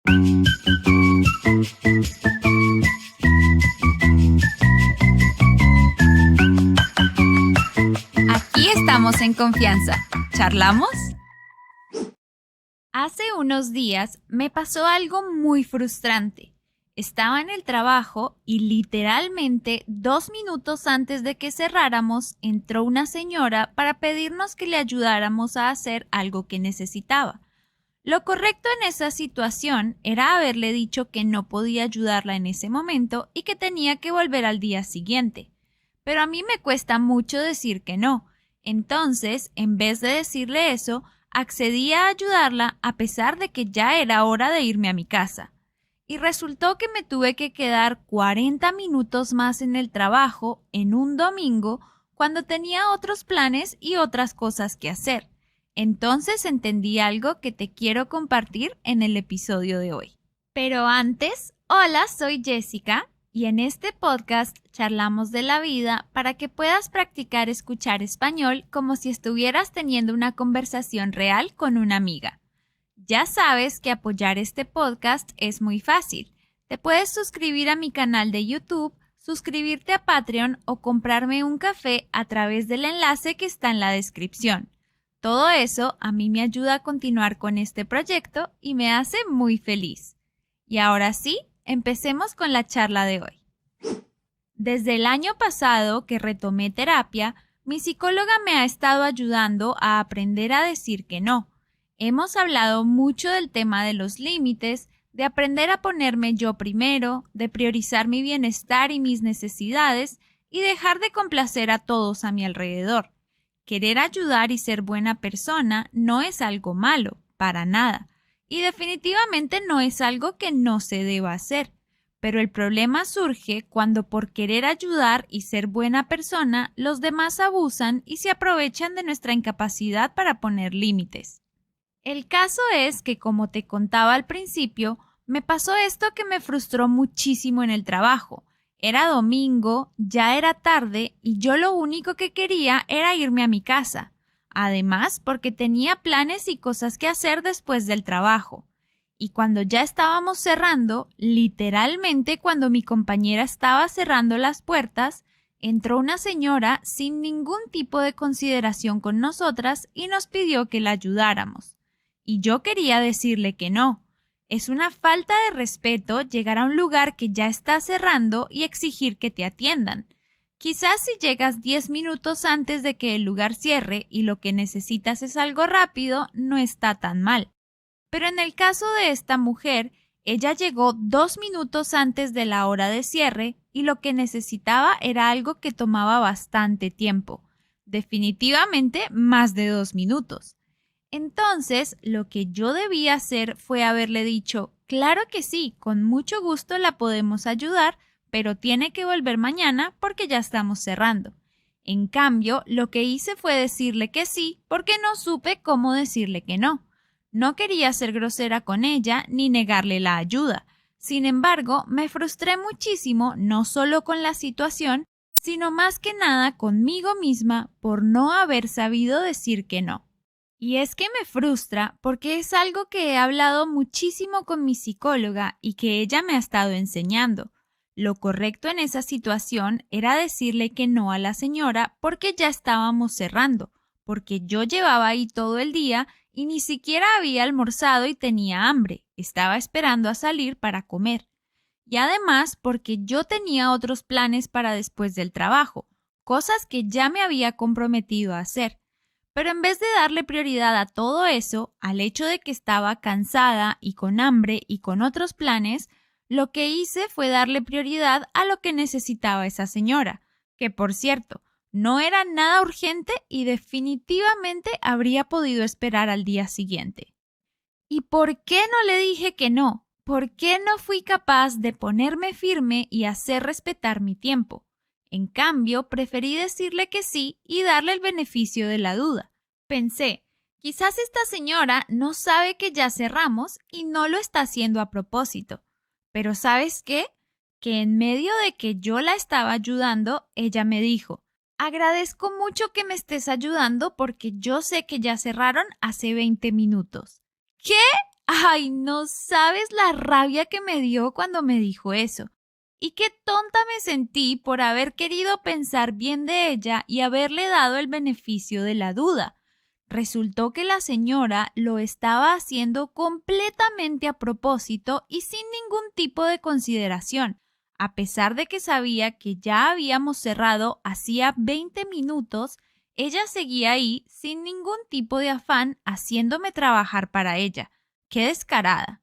Aquí estamos en confianza. ¿Charlamos? Hace unos días me pasó algo muy frustrante. Estaba en el trabajo y literalmente 2 minutos antes de que cerráramos entró una señora para pedirnos que le ayudáramos a hacer algo que necesitaba. Lo correcto en esa situación era haberle dicho que no podía ayudarla en ese momento y que tenía que volver al día siguiente. Pero a mí me cuesta mucho decir que no. Entonces, en vez de decirle eso, accedí a ayudarla a pesar de que ya era hora de irme a mi casa. Y resultó que me tuve que quedar 40 minutos más en el trabajo en un domingo cuando tenía otros planes y otras cosas que hacer. Entonces entendí algo que te quiero compartir en el episodio de hoy. Pero antes, hola, soy Jessica y en este podcast charlamos de la vida para que puedas practicar escuchar español como si estuvieras teniendo una conversación real con una amiga. Ya sabes que apoyar este podcast es muy fácil. Te puedes suscribir a mi canal de YouTube, suscribirte a Patreon o comprarme un café a través del enlace que está en la descripción. Todo eso a mí me ayuda a continuar con este proyecto y me hace muy feliz. Y ahora sí, empecemos con la charla de hoy. Desde el año pasado que retomé terapia, mi psicóloga me ha estado ayudando a aprender a decir que no. Hemos hablado mucho del tema de los límites, de aprender a ponerme yo primero, de priorizar mi bienestar y mis necesidades y dejar de complacer a todos a mi alrededor. Querer ayudar y ser buena persona no es algo malo, para nada, y definitivamente no es algo que no se deba hacer. Pero el problema surge cuando por querer ayudar y ser buena persona, los demás abusan y se aprovechan de nuestra incapacidad para poner límites. El caso es que, como te contaba al principio, me pasó esto que me frustró muchísimo en el trabajo. Era domingo, ya era tarde y yo lo único que quería era irme a mi casa. Además, porque tenía planes y cosas que hacer después del trabajo. Y cuando ya estábamos cerrando, literalmente cuando mi compañera estaba cerrando las puertas, entró una señora sin ningún tipo de consideración con nosotras y nos pidió que la ayudáramos. Y yo quería decirle que no. Es una falta de respeto llegar a un lugar que ya está cerrando y exigir que te atiendan. Quizás si llegas 10 minutos antes de que el lugar cierre y lo que necesitas es algo rápido, no está tan mal. Pero en el caso de esta mujer, ella llegó 2 minutos antes de la hora de cierre y lo que necesitaba era algo que tomaba bastante tiempo. Definitivamente más de 2 minutos. Entonces, lo que yo debía hacer fue haberle dicho, claro que sí, con mucho gusto la podemos ayudar, pero tiene que volver mañana porque ya estamos cerrando. En cambio, lo que hice fue decirle que sí porque no supe cómo decirle que no. No quería ser grosera con ella ni negarle la ayuda. Sin embargo, me frustré muchísimo no solo con la situación, sino más que nada conmigo misma por no haber sabido decir que no. Y es que me frustra porque es algo que he hablado muchísimo con mi psicóloga y que ella me ha estado enseñando. Lo correcto en esa situación era decirle que no a la señora porque ya estábamos cerrando, porque yo llevaba ahí todo el día y ni siquiera había almorzado y tenía hambre, estaba esperando a salir para comer. Y además porque yo tenía otros planes para después del trabajo, cosas que ya me había comprometido a hacer. Pero en vez de darle prioridad a todo eso, al hecho de que estaba cansada y con hambre y con otros planes, lo que hice fue darle prioridad a lo que necesitaba esa señora, que por cierto, no era nada urgente y definitivamente habría podido esperar al día siguiente. ¿Y por qué no le dije que no? ¿Por qué no fui capaz de ponerme firme y hacer respetar mi tiempo? En cambio, preferí decirle que sí y darle el beneficio de la duda. Pensé, quizás esta señora no sabe que ya cerramos y no lo está haciendo a propósito. Pero ¿sabes qué? Que en medio de que yo la estaba ayudando, ella me dijo, agradezco mucho que me estés ayudando porque yo sé que ya cerraron hace 20 minutos. ¿Qué? Ay, no sabes la rabia que me dio cuando me dijo eso. Y qué tonta me sentí por haber querido pensar bien de ella y haberle dado el beneficio de la duda. Resultó que la señora lo estaba haciendo completamente a propósito y sin ningún tipo de consideración, a pesar de que sabía que ya habíamos cerrado hacía 20 minutos. Ella seguía ahí sin ningún tipo de afán haciéndome trabajar para ella. ¡Qué descarada!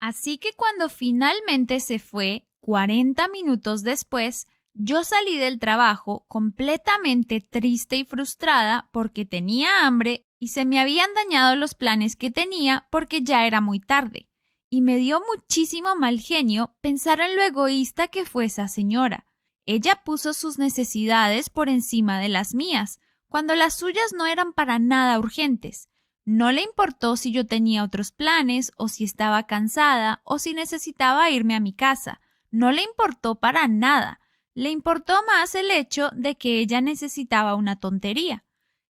Así que cuando finalmente se fue, 40 minutos después, yo salí del trabajo completamente triste y frustrada porque tenía hambre y se me habían dañado los planes que tenía porque ya era muy tarde. Y me dio muchísimo mal genio pensar en lo egoísta que fue esa señora. Ella puso sus necesidades por encima de las mías, cuando las suyas no eran para nada urgentes. No le importó si yo tenía otros planes, o si estaba cansada, o si necesitaba irme a mi casa. No le importó para nada. Le importó más el hecho de que ella necesitaba una tontería.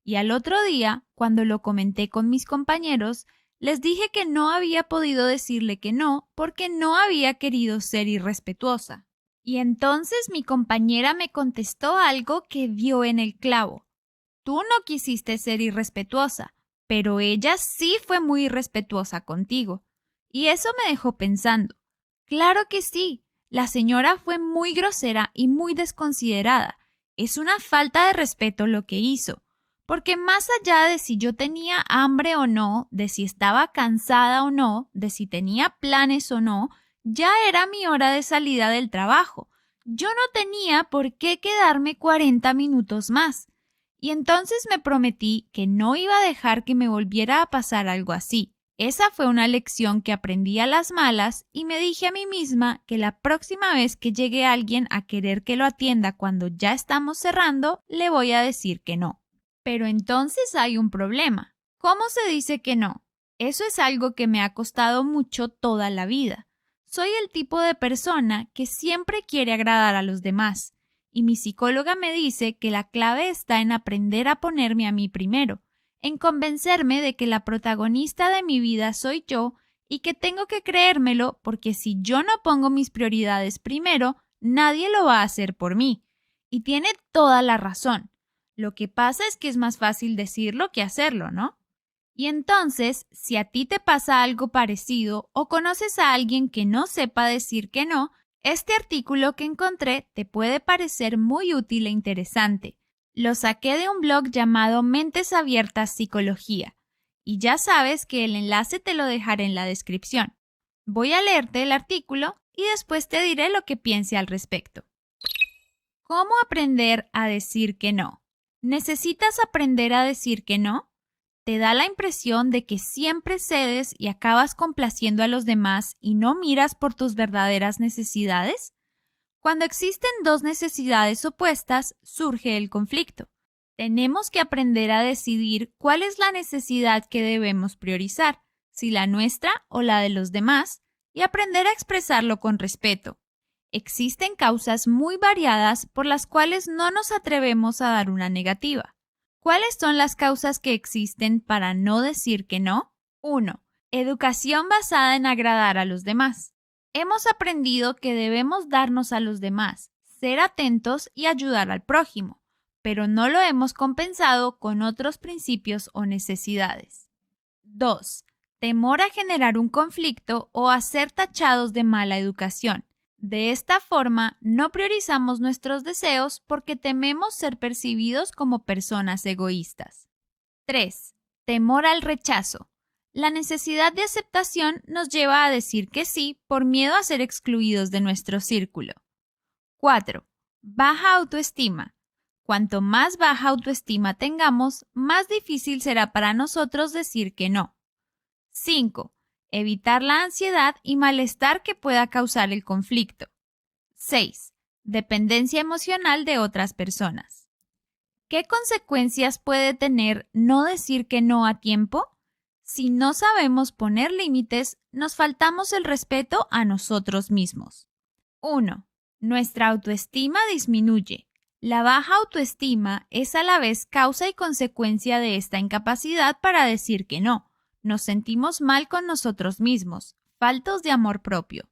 Y al otro día, cuando lo comenté con mis compañeros, les dije que no había podido decirle que no porque no había querido ser irrespetuosa. Y entonces mi compañera me contestó algo que dio en el clavo. Tú no quisiste ser irrespetuosa, pero ella sí fue muy irrespetuosa contigo. Y eso me dejó pensando. Claro que sí, la señora fue muy grosera y muy desconsiderada. Es una falta de respeto lo que hizo, porque más allá de si yo tenía hambre o no, de si estaba cansada o no, de si tenía planes o no, ya era mi hora de salida del trabajo. Yo no tenía por qué quedarme 40 minutos más. Y entonces me prometí que no iba a dejar que me volviera a pasar algo así. Esa fue una lección que aprendí a las malas y me dije a mí misma que la próxima vez que llegue alguien a querer que lo atienda cuando ya estamos cerrando, le voy a decir que no. Pero entonces hay un problema. ¿Cómo se dice que no? Eso es algo que me ha costado mucho toda la vida. Soy el tipo de persona que siempre quiere agradar a los demás. Y mi psicóloga me dice que la clave está en aprender a ponerme a mí primero, en convencerme de que la protagonista de mi vida soy yo y que tengo que creérmelo porque si yo no pongo mis prioridades primero, nadie lo va a hacer por mí. Y tiene toda la razón. Lo que pasa es que es más fácil decirlo que hacerlo, ¿no? Y entonces, si a ti te pasa algo parecido o conoces a alguien que no sepa decir que no, este artículo que encontré te puede parecer muy útil e interesante. Lo saqué de un blog llamado Mentes Abiertas Psicología. Y ya sabes que el enlace te lo dejaré en la descripción. Voy a leerte el artículo y después te diré lo que piense al respecto. ¿Cómo aprender a decir que no? ¿Necesitas aprender a decir que no? ¿Te da la impresión de que siempre cedes y acabas complaciendo a los demás y no miras por tus verdaderas necesidades? Cuando existen dos necesidades opuestas, surge el conflicto. Tenemos que aprender a decidir cuál es la necesidad que debemos priorizar, si la nuestra o la de los demás, y aprender a expresarlo con respeto. Existen causas muy variadas por las cuales no nos atrevemos a dar una negativa. ¿Cuáles son las causas que existen para no decir que no? 1. Educación basada en agradar a los demás. Hemos aprendido que debemos darnos a los demás, ser atentos y ayudar al prójimo, pero no lo hemos compensado con otros principios o necesidades. 2. Temor a generar un conflicto o a ser tachados de mala educación. De esta forma, no priorizamos nuestros deseos porque tememos ser percibidos como personas egoístas. 3. Temor al rechazo. La necesidad de aceptación nos lleva a decir que sí por miedo a ser excluidos de nuestro círculo. 4. Baja autoestima. Cuanto más baja autoestima tengamos, más difícil será para nosotros decir que no. 5. Evitar la ansiedad y malestar que pueda causar el conflicto. 6. Dependencia emocional de otras personas. ¿Qué consecuencias puede tener no decir que no a tiempo? Si no sabemos poner límites, nos faltamos el respeto a nosotros mismos. 1. Nuestra autoestima disminuye. La baja autoestima es a la vez causa y consecuencia de esta incapacidad para decir que no. Nos sentimos mal con nosotros mismos, faltos de amor propio.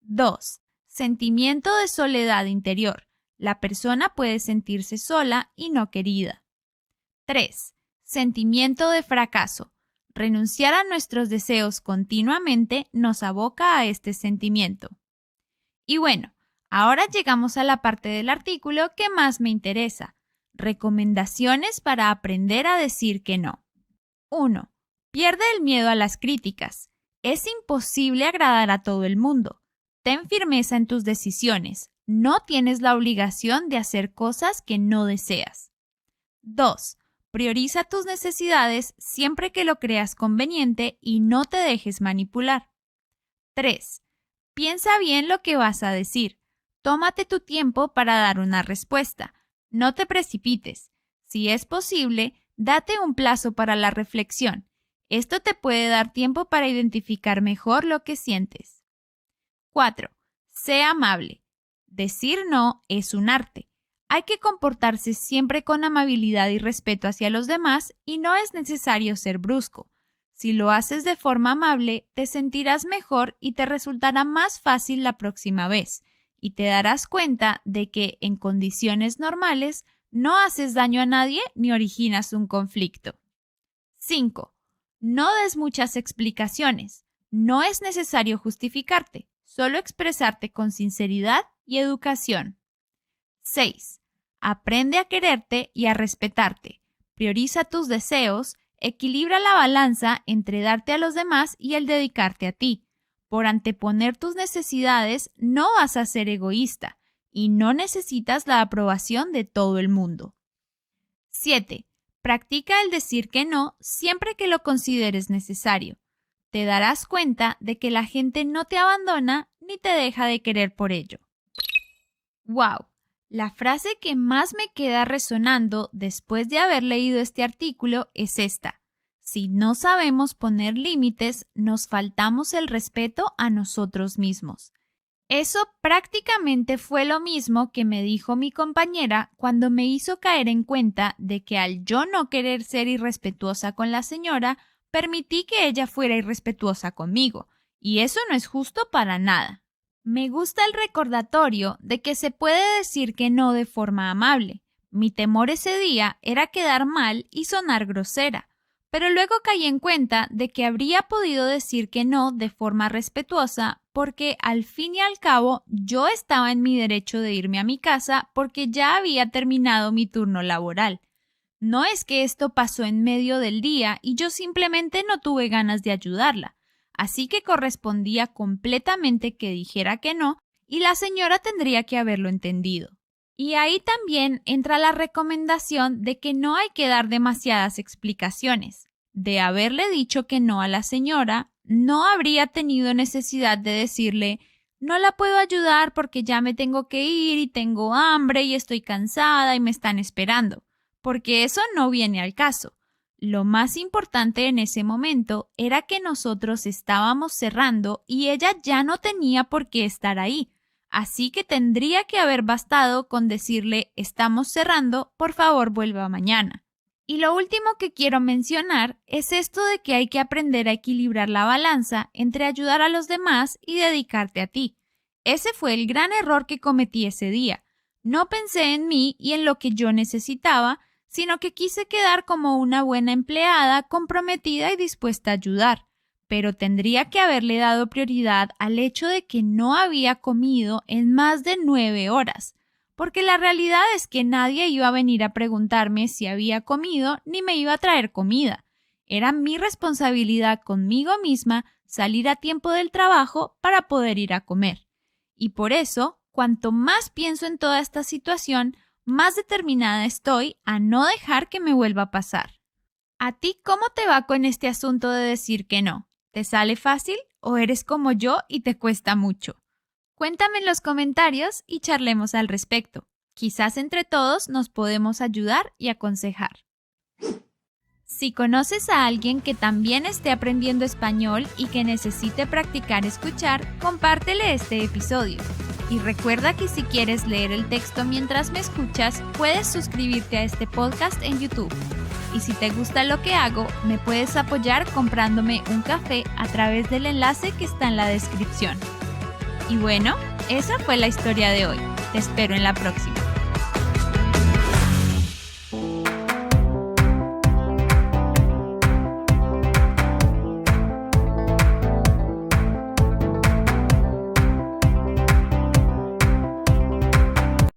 2. Sentimiento de soledad interior. La persona puede sentirse sola y no querida. 3. Sentimiento de fracaso. Renunciar a nuestros deseos continuamente nos aboca a este sentimiento. Y bueno, ahora llegamos a la parte del artículo que más me interesa. Recomendaciones para aprender a decir que no. 1. Pierde el miedo a las críticas. Es imposible agradar a todo el mundo. Ten firmeza en tus decisiones. No tienes la obligación de hacer cosas que no deseas. 2. Prioriza tus necesidades siempre que lo creas conveniente y no te dejes manipular. 3. Piensa bien lo que vas a decir. Tómate tu tiempo para dar una respuesta. No te precipites. Si es posible, date un plazo para la reflexión. Esto te puede dar tiempo para identificar mejor lo que sientes. 4. Sé amable. Decir no es un arte. Hay que comportarse siempre con amabilidad y respeto hacia los demás y no es necesario ser brusco. Si lo haces de forma amable, te sentirás mejor y te resultará más fácil la próxima vez, y te darás cuenta de que en condiciones normales no haces daño a nadie ni originas un conflicto. 5. No des muchas explicaciones. No es necesario justificarte, solo expresarte con sinceridad y educación. 6. Aprende a quererte y a respetarte. Prioriza tus deseos, equilibra la balanza entre darte a los demás y el dedicarte a ti. Por anteponer tus necesidades, no vas a ser egoísta y no necesitas la aprobación de todo el mundo. 7. Practica el decir que no siempre que lo consideres necesario. Te darás cuenta de que la gente no te abandona ni te deja de querer por ello. ¡Wow! La frase que más me queda resonando después de haber leído este artículo es esta. Si no sabemos poner límites, nos faltamos el respeto a nosotros mismos. Eso prácticamente fue lo mismo que me dijo mi compañera cuando me hizo caer en cuenta de que al yo no querer ser irrespetuosa con la señora, permití que ella fuera irrespetuosa conmigo, y eso no es justo para nada. Me gusta el recordatorio de que se puede decir que no de forma amable. Mi temor ese día era quedar mal y sonar grosera, pero luego caí en cuenta de que habría podido decir que no de forma respetuosa porque al fin y al cabo yo estaba en mi derecho de irme a mi casa porque ya había terminado mi turno laboral. No es que esto pasó en medio del día y yo simplemente no tuve ganas de ayudarla, así que correspondía completamente que dijera que no y la señora tendría que haberlo entendido. Y ahí también entra la recomendación de que no hay que dar demasiadas explicaciones. De haberle dicho que no a la señora, no habría tenido necesidad de decirle no la puedo ayudar porque ya me tengo que ir y tengo hambre y estoy cansada y me están esperando, porque eso no viene al caso. Lo más importante en ese momento era que nosotros estábamos cerrando y ella ya no tenía por qué estar ahí. Así que tendría que haber bastado con decirle estamos cerrando, por favor vuelva mañana. Y lo último que quiero mencionar es esto de que hay que aprender a equilibrar la balanza entre ayudar a los demás y dedicarte a ti. Ese fue el gran error que cometí ese día. No pensé en mí y en lo que yo necesitaba, sino que quise quedar como una buena empleada, comprometida y dispuesta a ayudar. Pero tendría que haberle dado prioridad al hecho de que no había comido en más de 9 horas, porque la realidad es que nadie iba a venir a preguntarme si había comido ni me iba a traer comida. Era mi responsabilidad conmigo misma salir a tiempo del trabajo para poder ir a comer. Y por eso, cuanto más pienso en toda esta situación, más determinada estoy a no dejar que me vuelva a pasar. ¿A ti cómo te va con este asunto de decir que no? ¿Te sale fácil o eres como yo y te cuesta mucho? Cuéntame en los comentarios y charlemos al respecto. Quizás entre todos nos podemos ayudar y aconsejar. Si conoces a alguien que también esté aprendiendo español y que necesite practicar escuchar, compártele este episodio. Y recuerda que si quieres leer el texto mientras me escuchas, puedes suscribirte a este podcast en YouTube. Y si te gusta lo que hago, me puedes apoyar comprándome un café a través del enlace que está en la descripción. Y bueno, esa fue la historia de hoy. Te espero en la próxima.